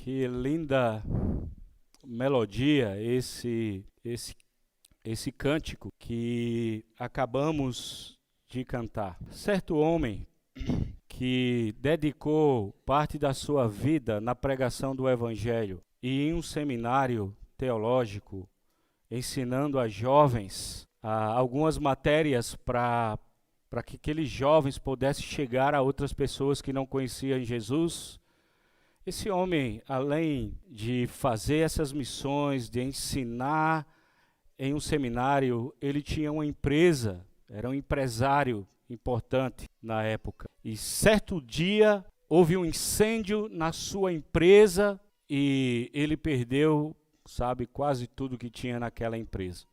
Que linda melodia esse cântico que acabamos de cantar. Certo homem que dedicou parte da sua vida na pregação do Evangelho e em um seminário teológico, ensinando a jovens algumas matérias para que aqueles jovens pudessem chegar a outras pessoas que não conheciam Jesus. Esse homem, além de fazer essas missões, de ensinar em um seminário, ele tinha uma empresa, era um empresário importante na época. E certo dia houve um incêndio na sua empresa e ele perdeu, quase tudo que tinha naquela empresa.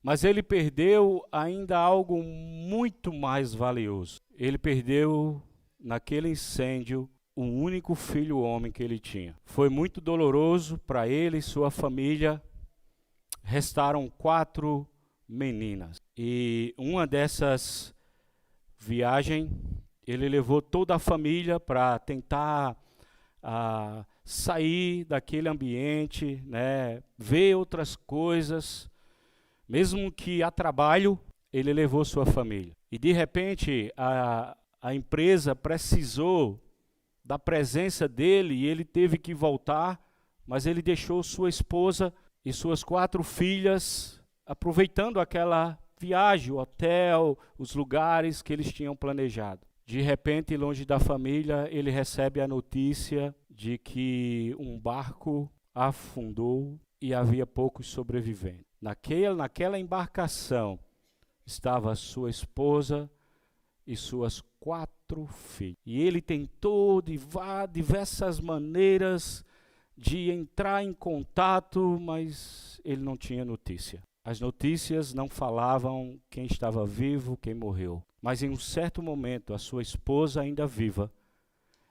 Mas ele perdeu ainda algo muito mais valioso. Ele perdeu, naquele incêndio, o único filho homem que ele tinha. Foi muito doloroso para ele e sua família. Restaram 4 meninas. E uma dessas viagens, ele levou toda a família para tentar sair daquele ambiente, ver outras coisas. Mesmo que a trabalho, ele levou sua família. E de repente, a empresa precisou da presença dele e ele teve que voltar, mas ele deixou sua esposa e suas 4 filhas, aproveitando aquela viagem, o hotel, os lugares que eles tinham planejado. De repente, longe da família, ele recebe a notícia de que um barco afundou e havia poucos sobreviventes. Naquela embarcação estava sua esposa e suas 4 filhas. E ele tentou de diversas maneiras de entrar em contato, mas ele não tinha notícia. As notícias não falavam quem estava vivo, quem morreu. Mas em um certo momento, a sua esposa ainda viva,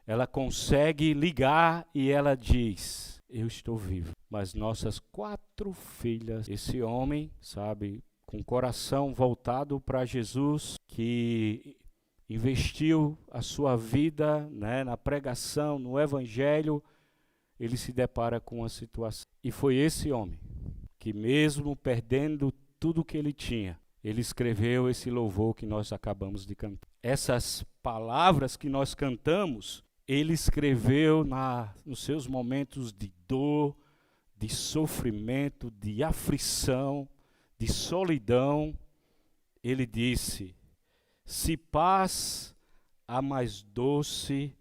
ela consegue ligar e ela diz: eu estou vivo. Mas nossas 4 filhas, esse homem, com o coração voltado para Jesus, que investiu a sua vida na pregação, no Evangelho, ele se depara com uma situação. E foi esse homem que, mesmo perdendo tudo que ele tinha, ele escreveu esse louvor que nós acabamos de cantar. Essas palavras que nós cantamos, ele escreveu nos seus momentos de dor, de sofrimento, de aflição, de solidão. Ele disse: se paz a mais doce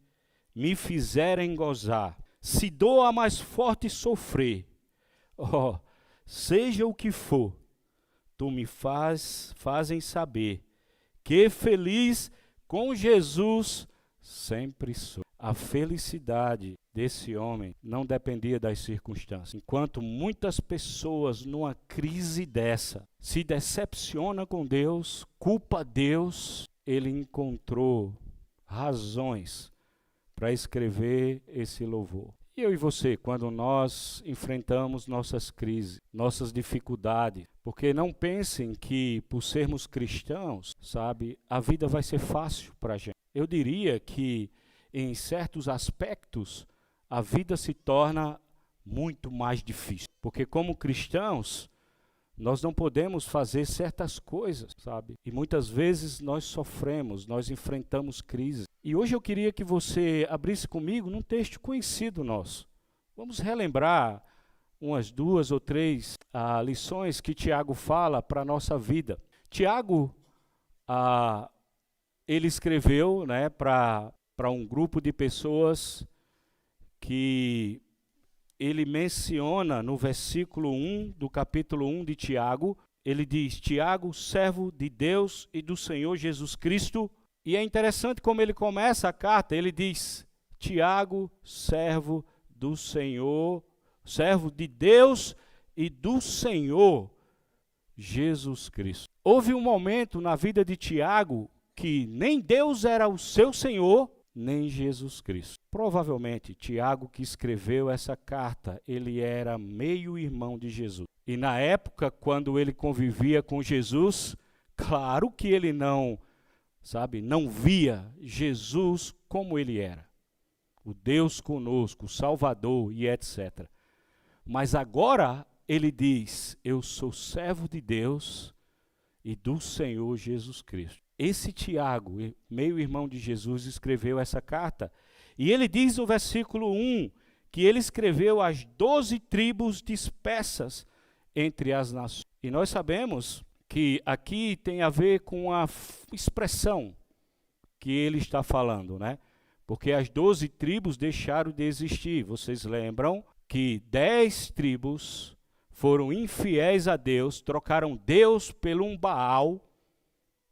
me fizerem gozar, se dor a mais forte sofrer, seja o que for, tu me fazem saber que feliz com Jesus sempre sou. A felicidade desse homem não dependia das circunstâncias. Enquanto muitas pessoas numa crise dessa se decepcionam com Deus, culpa Deus, ele encontrou razões para escrever esse louvor. E eu e você, quando nós enfrentamos nossas crises, nossas dificuldades, porque não pensem que por sermos cristãos, a vida vai ser fácil para a gente. Eu diria que em certos aspectos a vida se torna muito mais difícil, porque como cristãos nós não podemos fazer certas coisas, E muitas vezes nós sofremos, nós enfrentamos crises. E hoje eu queria que você abrisse comigo num texto conhecido nosso. Vamos relembrar umas 2 ou 3 lições que Tiago fala para a nossa vida. Tiago, ele escreveu para um grupo de pessoas que ele menciona no versículo 1 do capítulo 1 de Tiago. Ele diz: Tiago, servo de Deus e do Senhor Jesus Cristo. E é interessante como ele começa a carta. Ele diz: Tiago, servo do Senhor, servo de Deus e do Senhor Jesus Cristo. Houve um momento na vida de Tiago que nem Deus era o seu Senhor, nem Jesus Cristo. Provavelmente, Tiago, que escreveu essa carta, ele era meio-irmão de Jesus. E na época, quando ele convivia com Jesus, claro que ele não via Jesus como ele era. o Deus conosco, o Salvador e etc. Mas agora ele diz: eu sou servo de Deus e do Senhor Jesus Cristo. Esse Tiago, meio-irmão de Jesus, escreveu essa carta. E ele diz no versículo 1 que ele escreveu às 12 tribos dispersas entre as nações. E nós sabemos que aqui tem a ver com a expressão que ele está falando, né? Porque as 12 tribos deixaram de existir. Vocês lembram que 10 tribos foram infiéis a Deus, trocaram Deus pelo um Baal,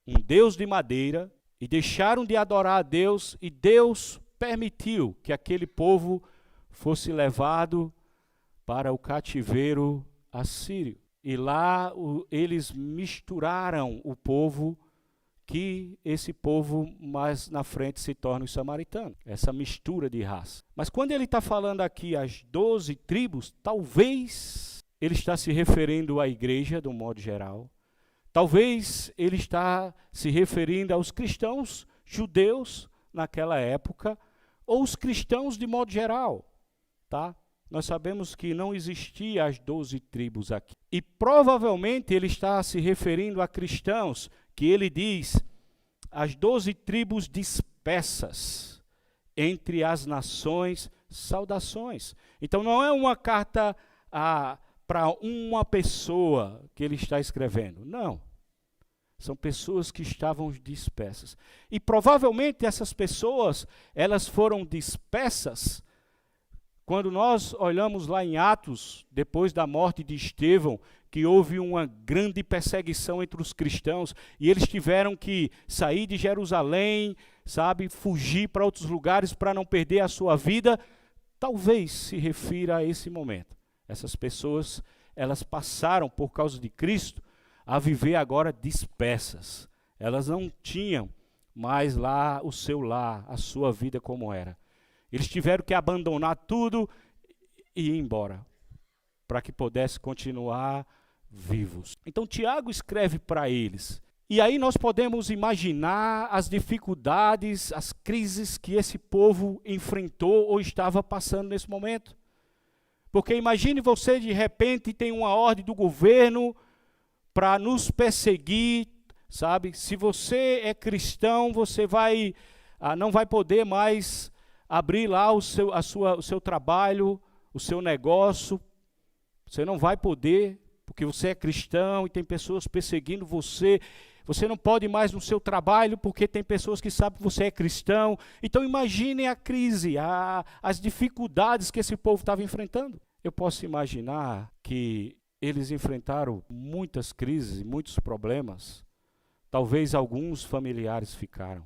um Deus de madeira, e deixaram de adorar a Deus, e Deus permitiu que aquele povo fosse levado para o cativeiro assírio. E lá eles misturaram o povo, que esse povo mais na frente se torna os samaritanos. Essa mistura de raça. Mas quando ele está falando aqui as 12 tribos, talvez ele está se referindo à igreja, de um modo geral. Talvez ele está se referindo aos cristãos judeus naquela época, ou os cristãos de modo geral, tá? Nós sabemos que não existia as 12 tribos aqui. E provavelmente ele está se referindo a cristãos, que ele diz, as 12 tribos dispersas entre as nações, saudações. Então não é uma carta para uma pessoa que ele está escrevendo, não. São pessoas que estavam dispersas. E provavelmente essas pessoas, elas foram dispersas. Quando nós olhamos lá em Atos, depois da morte de Estevão, que houve uma grande perseguição entre os cristãos, e eles tiveram que sair de Jerusalém, sabe, fugir para outros lugares para não perder a sua vida, talvez se refira a esse momento. Essas pessoas, elas passaram, por causa de Cristo, a viver agora dispersas. Elas não tinham mais lá o seu lar, a sua vida como era. Eles tiveram que abandonar tudo e ir embora, para que pudessem continuar vivos. Então Tiago escreve para eles. E aí nós podemos imaginar as dificuldades, as crises que esse povo enfrentou ou estava passando nesse momento. Porque imagine você, de repente, tem uma ordem do governo para nos perseguir, sabe? Se você é cristão, você não vai poder mais abrir lá o seu trabalho, o seu negócio. Você não vai poder, porque você é cristão e tem pessoas perseguindo você. Você não pode mais no seu trabalho, porque tem pessoas que sabem que você é cristão. Então imaginem a crise, as dificuldades que esse povo estava enfrentando. Eu posso imaginar que eles enfrentaram muitas crises, muitos problemas. Talvez alguns familiares ficaram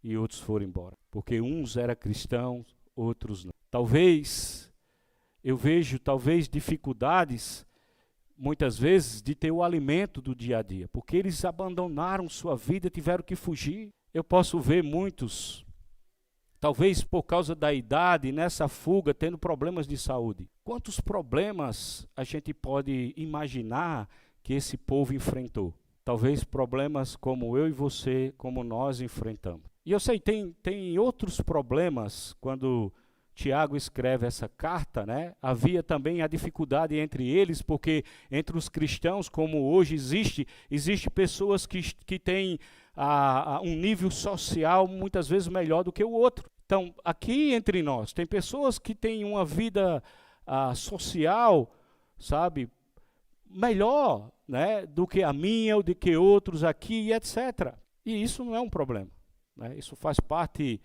e outros foram embora. Porque uns eram cristãos, outros não. Talvez, eu vejo dificuldades, muitas vezes, de ter o alimento do dia a dia. Porque eles abandonaram sua vida, tiveram que fugir. Eu posso ver muitos, talvez por causa da idade, nessa fuga, tendo problemas de saúde. Quantos problemas a gente pode imaginar que esse povo enfrentou? Talvez problemas como eu e você, como nós enfrentamos. E eu sei, tem outros problemas quando Tiago escreve essa carta, né? Havia também a dificuldade entre eles, porque entre os cristãos, como hoje existe pessoas que têm um nível social muitas vezes melhor do que o outro. Então, aqui entre nós, tem pessoas que têm uma vida social, sabe, melhor, né, do que a minha ou do que outros aqui, etc. E isso não é um problema, né? Isso faz parte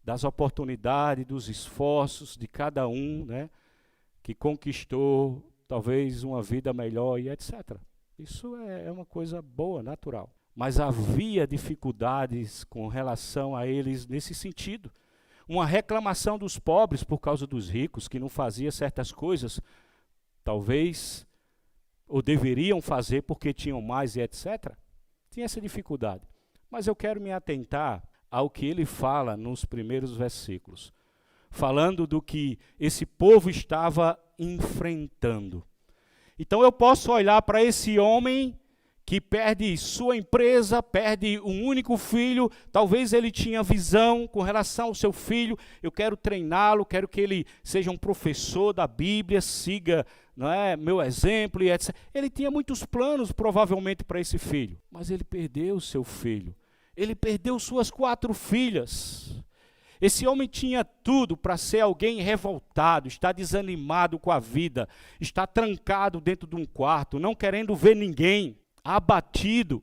das oportunidades, dos esforços de cada um, né, que conquistou talvez uma vida melhor e etc. Isso é uma coisa boa, natural. Mas havia dificuldades com relação a eles nesse sentido. Uma reclamação dos pobres por causa dos ricos, que não faziam certas coisas, talvez, ou deveriam fazer porque tinham mais e etc. Tinha essa dificuldade. Mas eu quero me atentar ao que ele fala nos primeiros versículos, falando do que esse povo estava enfrentando. Então eu posso olhar para esse homem que perde sua empresa, perde um único filho. Talvez ele tinha visão com relação ao seu filho. Eu quero treiná-lo, quero que ele seja um professor da Bíblia, siga, não é, meu exemplo e etc. Ele tinha muitos planos, provavelmente, para esse filho. Mas ele perdeu seu filho. Ele perdeu suas 4 filhas. Esse homem tinha tudo para ser alguém revoltado, estar desanimado com a vida, estar trancado dentro de um quarto, não querendo ver ninguém, abatido.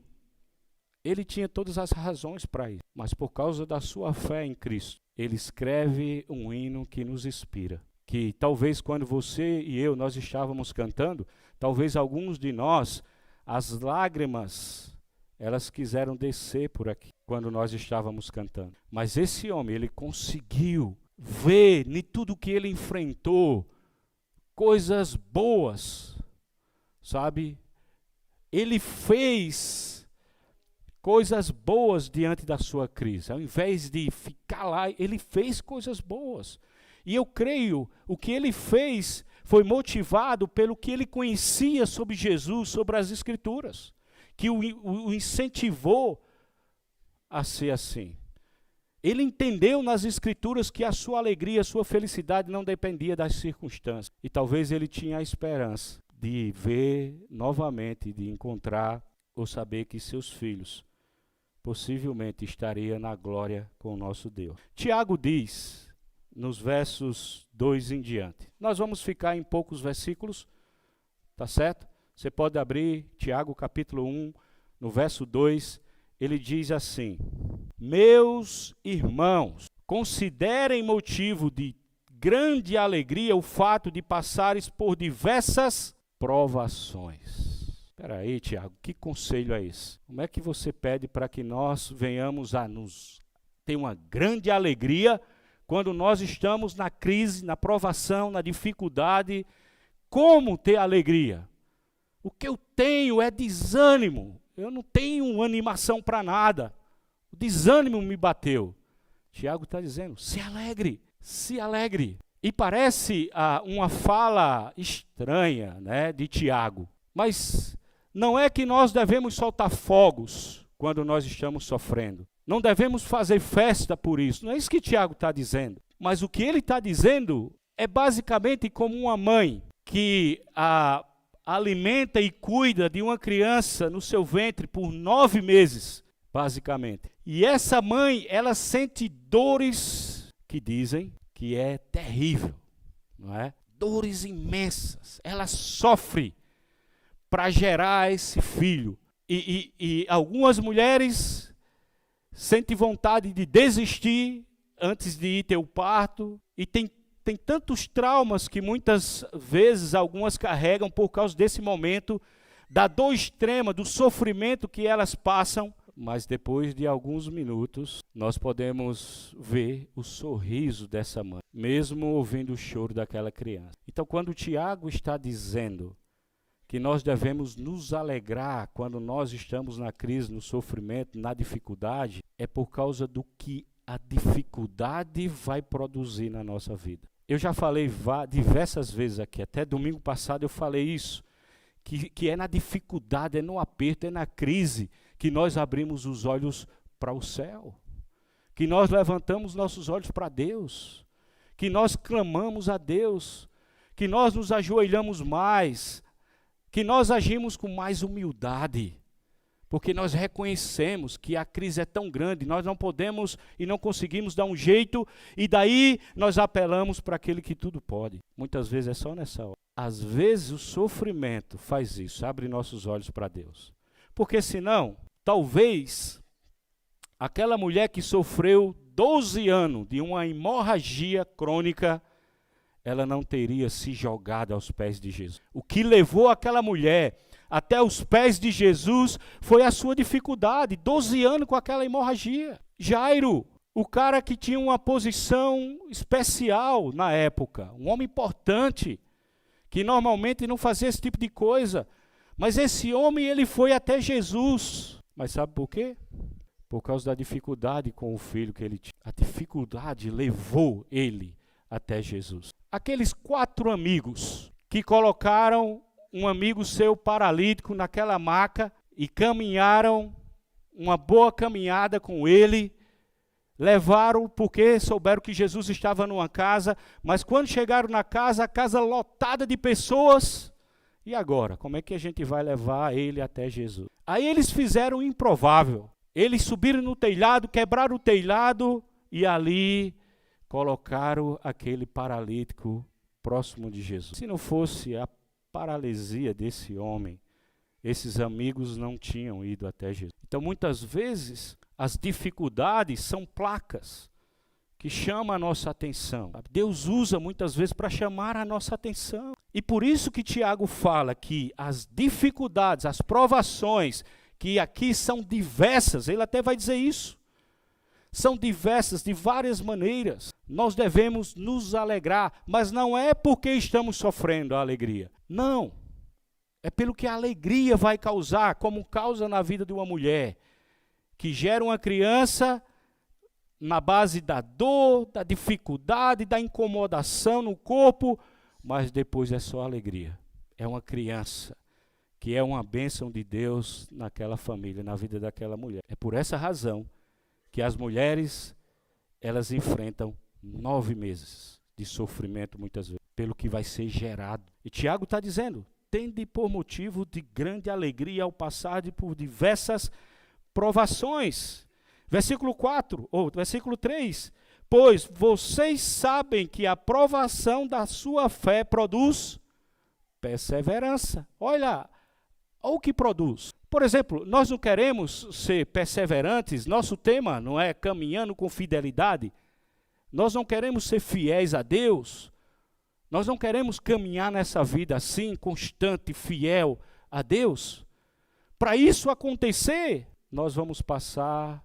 Ele tinha todas as razões para isso, mas por causa da sua fé em Cristo, ele escreve um hino que nos inspira. Que talvez quando você e eu, nós estávamos cantando, talvez alguns de nós, as lágrimas, elas quiseram descer por aqui, quando nós estávamos cantando. Mas esse homem, ele conseguiu ver em tudo que ele enfrentou, coisas boas, sabe? Ele fez coisas boas diante da sua crise. Ao invés de ficar lá, ele fez coisas boas. E eu creio, o que ele fez foi motivado pelo que ele conhecia sobre Jesus, sobre as Escrituras, que o incentivou a ser assim. Ele entendeu nas Escrituras que a sua alegria, a sua felicidade não dependia das circunstâncias. E talvez ele tinha a esperança de ver novamente, de encontrar ou saber que seus filhos possivelmente estariam na glória com o nosso Deus. Tiago diz, nos versos 2 em diante. Nós vamos ficar em poucos versículos, tá certo? Você pode abrir Tiago capítulo 1, no verso 2, ele diz assim: meus irmãos, considerem motivo de grande alegria o fato de passares por diversas provações. Espera aí, Tiago, que conselho é esse? Como é que você pede para que nós venhamos a nos ter uma grande alegria quando nós estamos na crise, na provação, na dificuldade? Como ter alegria? O que eu tenho é desânimo. Eu não tenho animação para nada. O desânimo me bateu. Tiago está dizendo, se alegre, se alegre. E parece uma fala estranha, né, de Tiago. Mas não é que nós devemos soltar fogos quando nós estamos sofrendo. Não devemos fazer festa por isso. Não é isso que Tiago está dizendo. Mas o que ele está dizendo é basicamente como uma mãe que alimenta e cuida de uma criança no seu ventre por 9 meses, basicamente. E essa mãe, ela sente dores que dizem que é terrível, não é? Dores imensas. Ela sofre para gerar esse filho. E algumas mulheres sentem vontade de desistir antes de ir ter o parto. E tem tantos traumas que muitas vezes algumas carregam por causa desse momento, da dor extrema, do sofrimento que elas passam. Mas depois de alguns minutos, nós podemos ver o sorriso dessa mãe, mesmo ouvindo o choro daquela criança. Então, quando Tiago está dizendo que nós devemos nos alegrar quando nós estamos na crise, no sofrimento, na dificuldade, é por causa do que a dificuldade vai produzir na nossa vida. Eu já falei diversas vezes aqui, até domingo passado eu falei isso, que é na dificuldade, é no aperto, é na crise que nós abrimos os olhos para o céu, que nós levantamos nossos olhos para Deus, que nós clamamos a Deus, que nós nos ajoelhamos mais, que nós agimos com mais humildade, porque nós reconhecemos que a crise é tão grande, nós não podemos e não conseguimos dar um jeito, e daí nós apelamos para aquele que tudo pode. Muitas vezes é só nessa hora. Às vezes o sofrimento faz isso, abre nossos olhos para Deus. Porque senão, talvez, aquela mulher que sofreu 12 anos de uma hemorragia crônica, ela não teria se jogado aos pés de Jesus. O que levou aquela mulher até os pés de Jesus foi a sua dificuldade, 12 anos com aquela hemorragia. Jairo, o cara que tinha uma posição especial na época, um homem importante, que normalmente não fazia esse tipo de coisa, mas esse homem, ele foi até Jesus. Mas sabe por quê? Por causa da dificuldade com o filho que ele tinha. A dificuldade levou ele até Jesus. Aqueles 4 amigos que colocaram um amigo seu paralítico naquela maca e caminharam uma boa caminhada com ele, levaram porque souberam que Jesus estava numa casa, mas quando chegaram na casa, a casa lotada de pessoas. E agora, como é que a gente vai levar ele até Jesus? Aí eles fizeram o improvável. Eles subiram no telhado, quebraram o telhado e ali colocaram aquele paralítico próximo de Jesus. Se não fosse a paralisia desse homem, esses amigos não tinham ido até Jesus. Então, muitas vezes, as dificuldades são placas que chamam a nossa atenção. Deus usa muitas vezes para chamar a nossa atenção. E por isso que Tiago fala que as dificuldades, as provações, que aqui são diversas, ele até vai dizer isso. São diversas, de várias maneiras. Nós devemos nos alegrar, mas não é porque estamos sofrendo a alegria. Não. É pelo que a alegria vai causar, como causa na vida de uma mulher, que gera uma criança na base da dor, da dificuldade, da incomodação no corpo, mas depois é só alegria. É uma criança, que é uma bênção de Deus naquela família, na vida daquela mulher. É por essa razão que as mulheres, elas enfrentam 9 meses de sofrimento muitas vezes, pelo que vai ser gerado. E Tiago está dizendo, tende por motivo de grande alegria ao passar por diversas provações. Versículo 4, ou versículo 3, pois vocês sabem que a provação da sua fé produz perseverança. Olha o que produz. Por exemplo, nós não queremos ser perseverantes, nosso tema não é caminhando com fidelidade, nós não queremos ser fiéis a Deus, nós não queremos caminhar nessa vida assim, constante, fiel a Deus. Para isso acontecer, nós vamos passar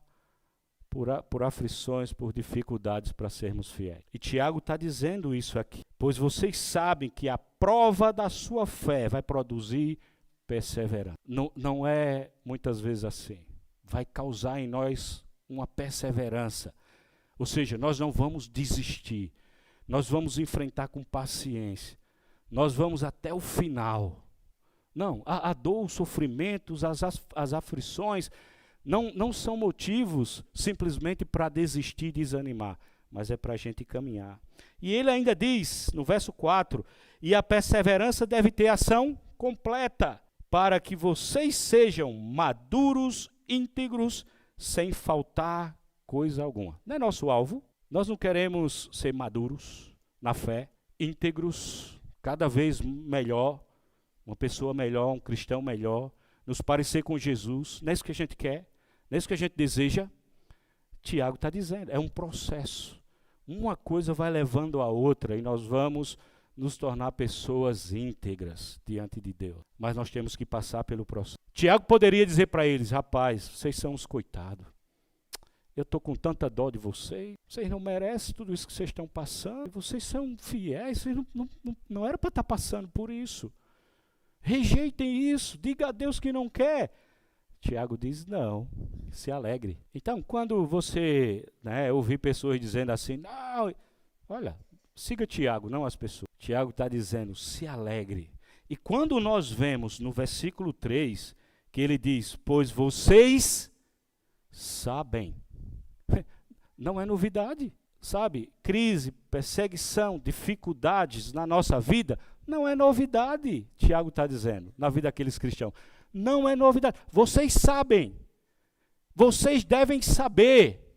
por aflições, por dificuldades para sermos fiéis. E Tiago está dizendo isso aqui. Pois vocês sabem que a prova da sua fé vai produzir perseverança. Não é muitas vezes assim. Vai causar em nós uma perseverança. Ou seja, nós não vamos desistir. Nós vamos enfrentar com paciência. Nós vamos até o final. Não, a dor, os sofrimentos, as aflições não são motivos simplesmente para desistir e desanimar, mas é para a gente caminhar. E ele ainda diz, no verso 4, e a perseverança deve ter ação completa, para que vocês sejam maduros, íntegros, sem faltar coisa alguma. Não é nosso alvo. Nós não queremos ser maduros na fé, íntegros, cada vez melhor, uma pessoa melhor, um cristão melhor, nos parecer com Jesus. Não é isso que a gente quer, não é isso que a gente deseja. Tiago está dizendo, é um processo. Uma coisa vai levando a outra e nós vamos nos tornar pessoas íntegras diante de Deus. Mas nós temos que passar pelo processo. Tiago poderia dizer para eles, rapaz, vocês são uns coitados. Eu estou com tanta dó de vocês não merecem tudo isso que vocês estão passando, vocês são fiéis, vocês não era para estar passando por isso. Rejeitem isso, diga a Deus que não quer. Tiago diz, não, se alegre. Então, quando você ouvir pessoas dizendo assim, não, olha, siga Tiago, não as pessoas. Tiago está dizendo, se alegre. E quando nós vemos no versículo 3, que ele diz, pois vocês sabem. Não é novidade, sabe? Crise, perseguição, dificuldades na nossa vida, não é novidade, Tiago está dizendo, na vida daqueles cristãos. Não é novidade. Vocês sabem, vocês devem saber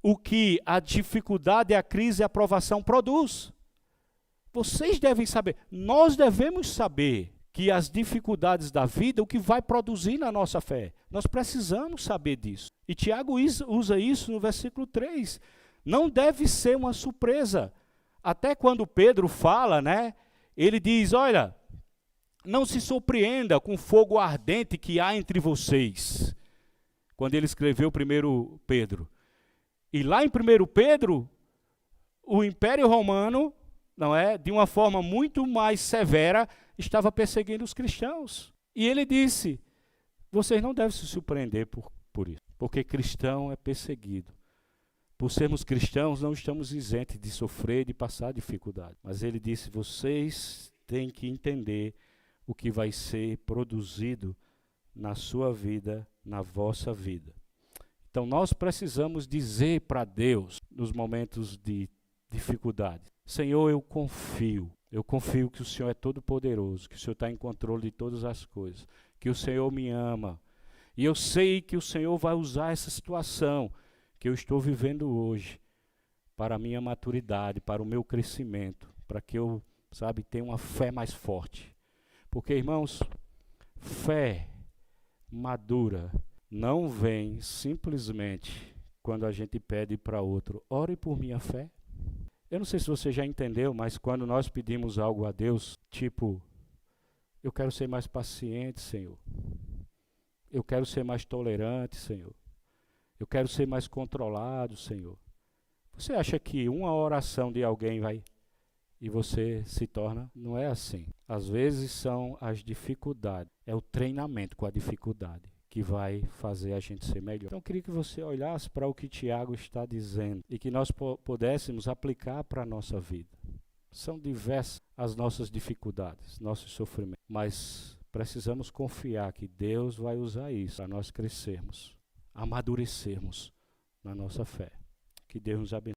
o que a dificuldade, a crise e a provação produz. Vocês devem saber, nós devemos saber que as dificuldades da vida, o que vai produzir na nossa fé. Nós precisamos saber disso. E Tiago usa isso no versículo 3. Não deve ser uma surpresa. Até quando Pedro fala, ele diz, olha, não se surpreenda com o fogo ardente que há entre vocês. Quando ele escreveu 1 Pedro. E lá em 1 Pedro, o Império Romano, de uma forma muito mais severa, estava perseguindo os cristãos. E ele disse, vocês não devem se surpreender por isso, porque cristão é perseguido. Por sermos cristãos, não estamos isentos de sofrer, de passar dificuldade. Mas ele disse, vocês têm que entender o que vai ser produzido na sua vida, na vossa vida. Então nós precisamos dizer para Deus, nos momentos de dificuldade: Senhor, eu confio que o Senhor é todo poderoso, que o Senhor está em controle de todas as coisas, que o Senhor me ama. E eu sei que o Senhor vai usar essa situação que eu estou vivendo hoje para a minha maturidade, para o meu crescimento, para que eu, tenha uma fé mais forte. Porque, irmãos, fé madura não vem simplesmente quando a gente pede para outro: ore por minha fé. Eu não sei se você já entendeu, mas quando nós pedimos algo a Deus, tipo, eu quero ser mais paciente, Senhor. Eu quero ser mais tolerante, Senhor. Eu quero ser mais controlado, Senhor. Você acha que uma oração de alguém vai e você se torna? Não é assim. Às vezes são as dificuldades, é o treinamento com a dificuldade que vai fazer a gente ser melhor. Então eu queria que você olhasse para o que Tiago está dizendo e que nós pudéssemos aplicar para a nossa vida. São diversas as nossas dificuldades, nossos sofrimentos, mas precisamos confiar que Deus vai usar isso para nós crescermos, amadurecermos na nossa fé. Que Deus nos abençoe.